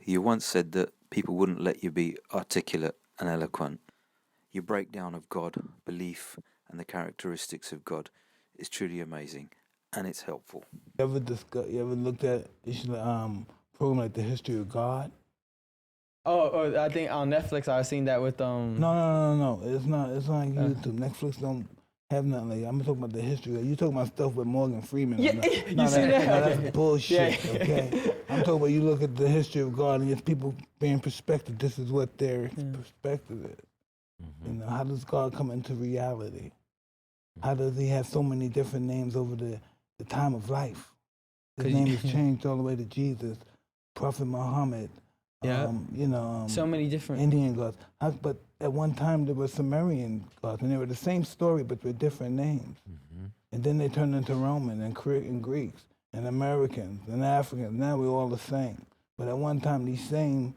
you once said that people wouldn't let you be articulate and eloquent. Your breakdown of God, belief, and the characteristics of God is truly amazing, and it's helpful. You ever looked at program like The History of God? Oh, I think on Netflix I was seeing that with No. It's not like YouTube. Netflix don't have nothing like that. I'm talking about the history. You talking about stuff with Morgan Freeman. Yeah, you see that? No, that's bullshit. Yeah. Okay, I'm talking about you look at the history of God and it's people being perspective. This is what their perspective is. Mm-hmm. You know, how does God come into reality? How does he have so many different names over the time of life? His name has changed all the way to Jesus, Prophet Muhammad. Yeah. So many different Indian gods. But at one time there were Sumerian gods, and they were the same story, but with different names. Mm-hmm. And then they turned into Roman and Greeks and Americans and Africans. Now we're all the same. But at one time, these same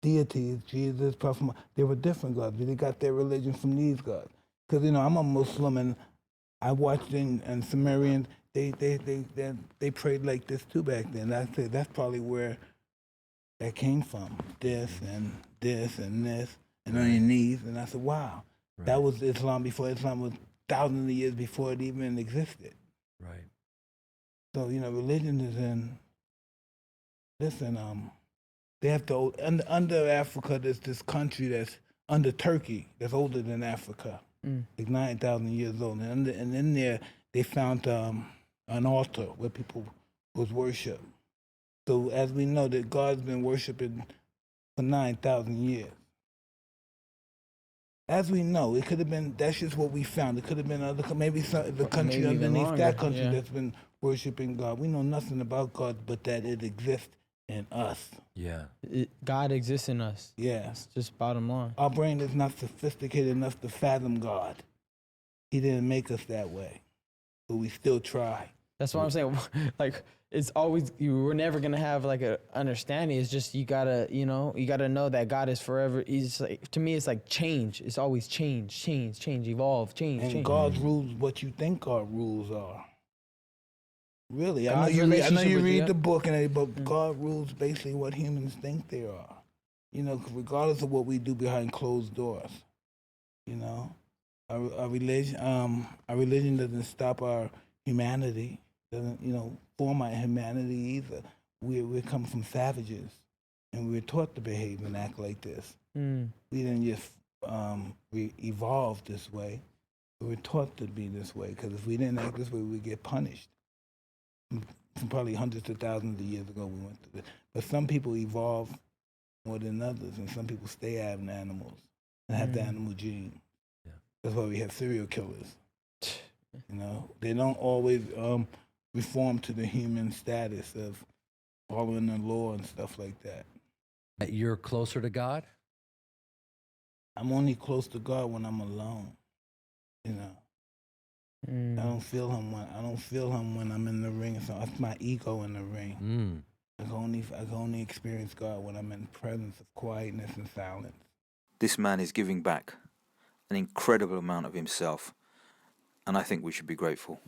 deities, Jesus, Prophet Muhammad, they were different gods. They got their religion from these gods. Because I'm a Muslim, and I watched in Sumerian. They prayed like this too back then. I say that's probably where that came from. This and this and this, and on your knees. And I said, wow, that was Islam before Islam was thousands of years before it even existed. Right. So religion is in. Listen, they have to under Africa. There's this country that's under Turkey that's older than Africa, like 9,000 years old, and in there they found an altar where people was worship. So as we know that God's been worshiping for 9,000 years. As we know, it could have been, that's just what we found. It could have been the country underneath that country that's been worshiping God. We know nothing about God but that it exists in us. Yeah. God exists in us. Yeah. It's just bottom line. Our brain is not sophisticated enough to fathom God. He didn't make us that way, but we still try. That's what I'm saying. Like, it's always, we're never gonna have like a understanding. It's just you gotta know that God is forever. He's like, to me, it's like change. It's always change, evolve, change. And God's rules, what you think God's rules are. Really, God's I know you read you. the book, but God rules basically what humans think they are. Regardless of what we do behind closed doors. Our religion doesn't stop our humanity. Doesn't form our humanity either. We come from savages, and we're taught to behave and act like this. We didn't just evolve this way. We were taught to be this way, because if we didn't act this way, we'd get punished. Probably hundreds of thousands of years ago we went through this. But some people evolve more than others, and some people stay having animals and have the animal gene. Yeah. That's why we have serial killers. They don't always reform to the human status of following the law and stuff like that. You're closer to God? I'm only close to God when I'm alone. I don't feel him when I'm in the ring. So that's my ego in the ring. I can only experience God when I'm in the presence of quietness and silence. This man is giving back an incredible amount of himself, and I think we should be grateful.